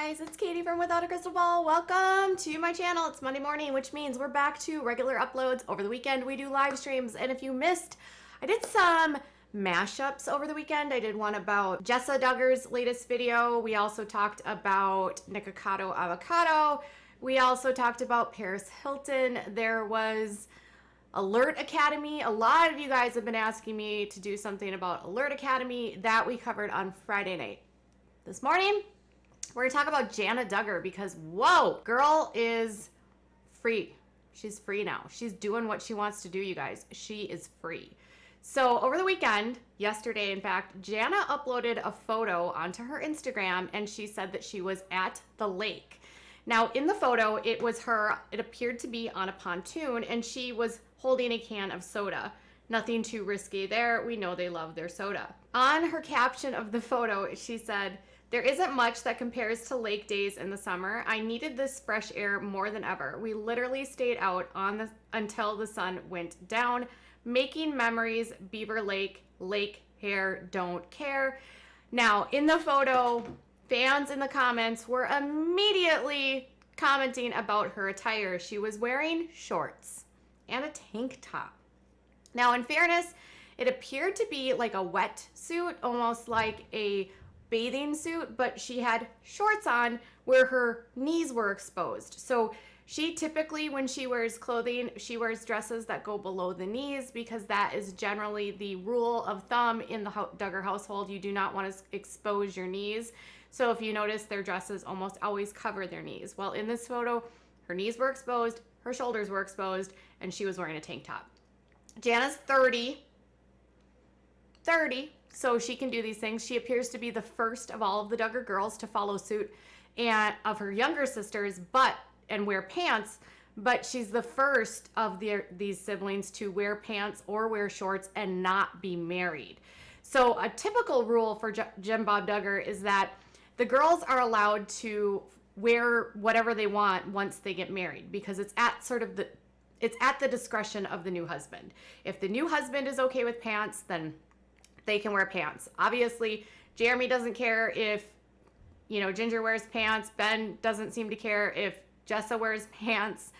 guys, it's Katie from Without a Crystal Ball. Welcome to my channel. It's Monday morning, which means we're back to regular uploads. Over the weekend, we do live streams, and if you missed, I did some mashups over the weekend. I did one about Jana Duggar's latest video. We also talked about Nikocado Avocado. We also talked about Paris Hilton. There was Alert Academy. A lot of you guys have been asking me to do something about Alert Academy. That we covered on Friday night. This morning, we're gonna talk about Jana Duggar because, whoa, girl is free. She's free now. She's doing what she wants to do, you guys. She is free. So over the weekend, yesterday, in fact, Jana uploaded a photo onto her Instagram and she said that she was at the lake. Now in the photo, it appeared to be on a pontoon and she was holding a can of soda. Nothing too risky there. We know they love their soda. On her caption of the photo, she said, "There isn't much that compares to lake days in the summer. I needed this fresh air more than ever. We literally stayed out until the sun went down, making memories. Beaver Lake, lake hair, don't care." Now, in the photo, fans in the comments were immediately commenting about her attire. She was wearing shorts and a tank top. Now, in fairness, it appeared to be like a wetsuit, almost like a bathing suit, but she had shorts on where her knees were exposed. So she typically, when she wears clothing, she wears dresses that go below the knees because that is generally the rule of thumb in the Duggar household. You do not want to expose your knees. So if you notice, their dresses almost always cover their knees. Well, in this photo, her knees were exposed, her shoulders were exposed, and she was wearing a tank top. Jana's 30, so she can do these things. She appears to be the first of all of the Duggar girls to follow suit and of her younger sisters, and wear pants, but she's the first of these siblings to wear pants or wear shorts and not be married. So a typical rule for Jen Bob Duggar is that the girls are allowed to wear whatever they want once they get married because it's at the discretion of the new husband. If the new husband is okay with pants, then they can wear pants. Obviously, Jeremy doesn't care if, Ginger wears pants. Ben doesn't seem to care if Jessa wears pants.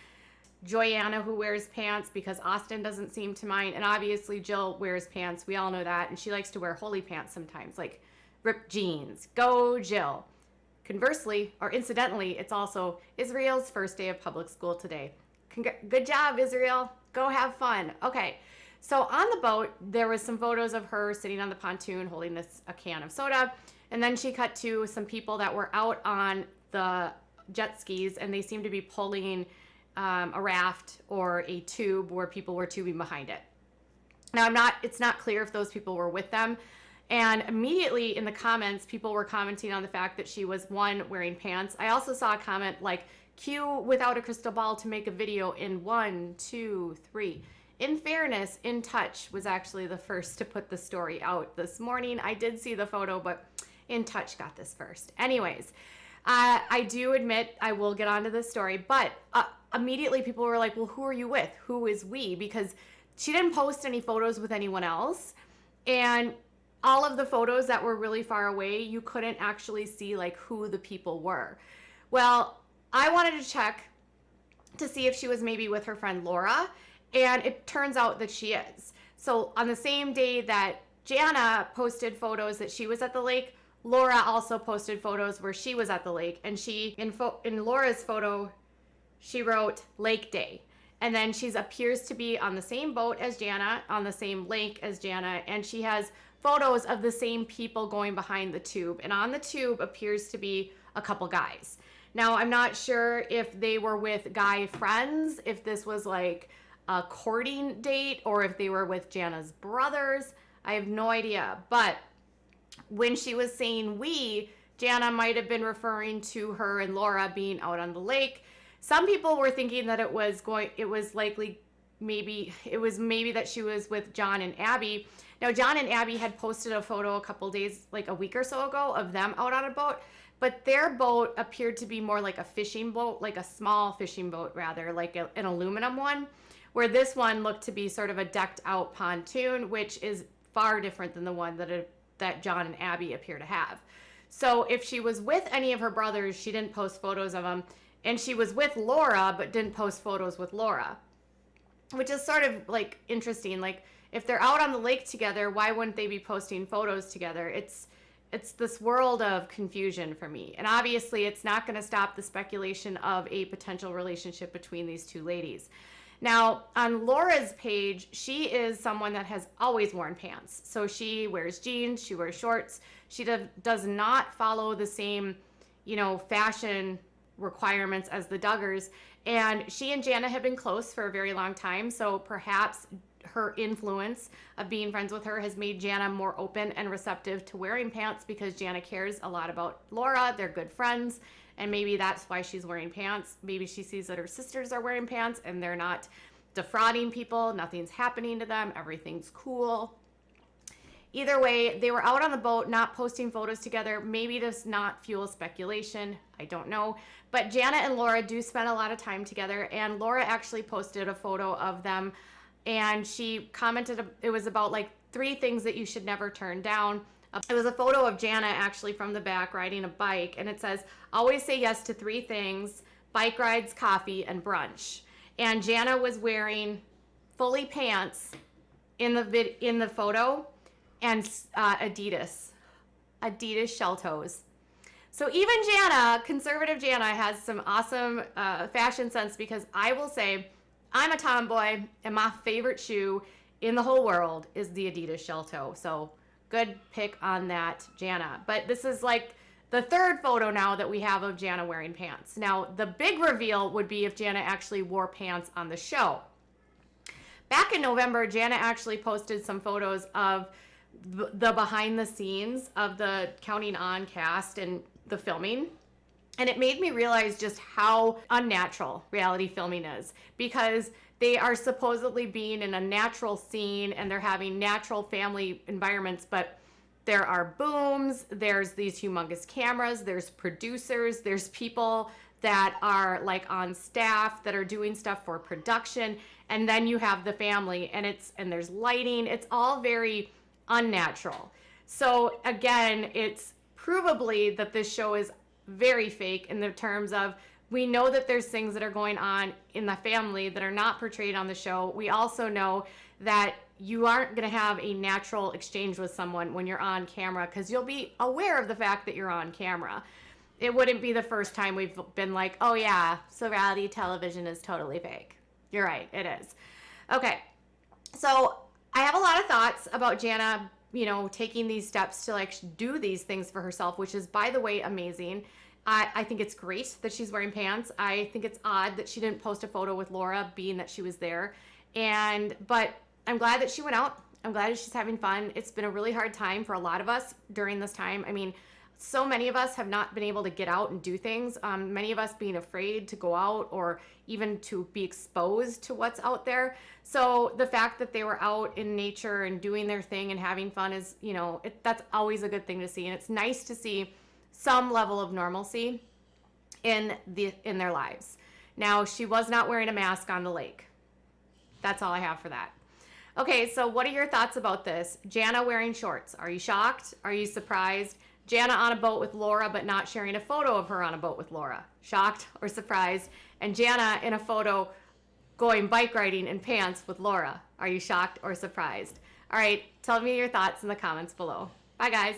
Joyanna, who wears pants, because Austin doesn't seem to mind. And obviously, Jill wears pants. We all know that. And she likes to wear holy pants sometimes, like ripped jeans. Go, Jill. Conversely, or incidentally, it's also Israel's first day of public school today. Good job, Israel. Go have fun. Okay. So on the boat, there was some photos of her sitting on the pontoon holding a can of soda. And then she cut to some people that were out on the jet skis, and they seemed to be pulling a raft or a tube where people were tubing behind it. Now, it's not clear if those people were with them. And immediately in the comments, people were commenting on the fact that she was, one, wearing pants. I also saw a comment like, "Cue Without a Crystal Ball to make a video in 1, 2, 3. In fairness, In Touch was actually the first to put the story out this morning. I did see the photo, but In Touch got this first. Anyways, I do admit I will get onto this story, but immediately people were like, "Well, who are you with? Who is we?" Because she didn't post any photos with anyone else. And all of the photos that were really far away, you couldn't actually see like who the people were. Well, I wanted to check to see if she was maybe with her friend Laura. And it turns out that she is. So on the same day that Jana posted photos that she was at the lake, Laura also posted photos where she was at the lake. And in Laura's photo, she wrote Lake Day. And then she appears to be on the same boat as Jana, on the same lake as Jana. And she has photos of the same people going behind the tube. And on the tube appears to be a couple guys. Now, I'm not sure if they were with guy friends, if this was like a courting date, or if they were with Jana's brothers. I have no idea. But when she was saying we, Jana might have been referring to her and Laura being out on the lake. Some people were thinking that it was maybe that she was with John and Abby. Now, John and Abby had posted a photo a couple days, like a week or so ago, of them out on a boat. But their boat appeared to be more like a fishing boat, like a small fishing boat rather, like an aluminum one, where this one looked to be sort of a decked out pontoon, which is far different than the one that John and Abby appear to have. So if she was with any of her brothers, she didn't post photos of them. And she was with Laura, but didn't post photos with Laura, which is sort of like interesting. Like if they're out on the lake together, why wouldn't they be posting photos together? It's this world of confusion for me. And obviously it's not going to stop the speculation of a potential relationship between these two ladies. Now, on Laura's page, she is someone that has always worn pants. So she wears jeans, she wears shorts. She does not follow the same, fashion requirements as the Duggars. And she and Jana have been close for a very long time. So perhaps her influence of being friends with her has made Jana more open and receptive to wearing pants, because Jana cares a lot about Laura. They're good friends. And maybe that's why she's wearing pants. Maybe she sees that her sisters are wearing pants and they're not defrauding people. Nothing's happening to them. Everything's cool. Either way, they were out on the boat, not posting photos together. Maybe to not fuel speculation. I don't know. But Jana and Laura do spend a lot of time together. And Laura actually posted a photo of them. And she commented, it was about like 3 things that you should never turn down. It was a photo of Jana actually from the back riding a bike, and it says, always say yes to 3 things: bike rides, coffee, and brunch. And Jana was wearing fully pants in the photo, and Adidas shell toes. So even Jana, conservative Jana, has some awesome fashion sense, because I will say I'm a tomboy and my favorite shoe in the whole world is the Adidas shell toe. So good pick on that, Jana. But this is like the 3rd photo now that we have of Jana wearing pants. Now, the big reveal would be if Jana actually wore pants on the show. Back in November, Jana actually posted some photos of the behind the scenes of the Counting On cast and the filming. And it made me realize just how unnatural reality filming is, because they are supposedly being in a natural scene and they're having natural family environments, but there are booms, there's these humongous cameras, there's producers, there's people that are like on staff that are doing stuff for production, and then you have the family and there's lighting. It's all very unnatural. So again, it's provably that this show is very fake in the terms of, we know that there's things that are going on in the family that are not portrayed on the show. We also know that you aren't going to have a natural exchange with someone when you're on camera, because you'll be aware of the fact that you're on camera. It wouldn't be the first time we've been like, oh yeah, so reality television is totally fake. You're right, it is. Okay, so I have a lot of thoughts about Jana, taking these steps to like do these things for herself, which is, by the way, amazing. I think it's great that she's wearing pants. I think it's odd that she didn't post a photo with Laura, being that she was there. But I'm glad that she went out. I'm glad that she's having fun. It's been a really hard time for a lot of us during this time. I mean, so many of us have not been able to get out and do things. Many of us being afraid to go out or even to be exposed to what's out there. So the fact that they were out in nature and doing their thing and having fun is, that's always a good thing to see. And it's nice to see some level of normalcy in their lives. Now, she was not wearing a mask on the lake. That's all I have for that. Okay, so what are your thoughts about this? Jana wearing shorts. Are you shocked? Are you surprised? Jana on a boat with Laura, but not sharing a photo of her on a boat with Laura. Shocked or surprised? And Jana in a photo going bike riding in pants with Laura. Are you shocked or surprised? All right, tell me your thoughts in the comments below. Bye, guys.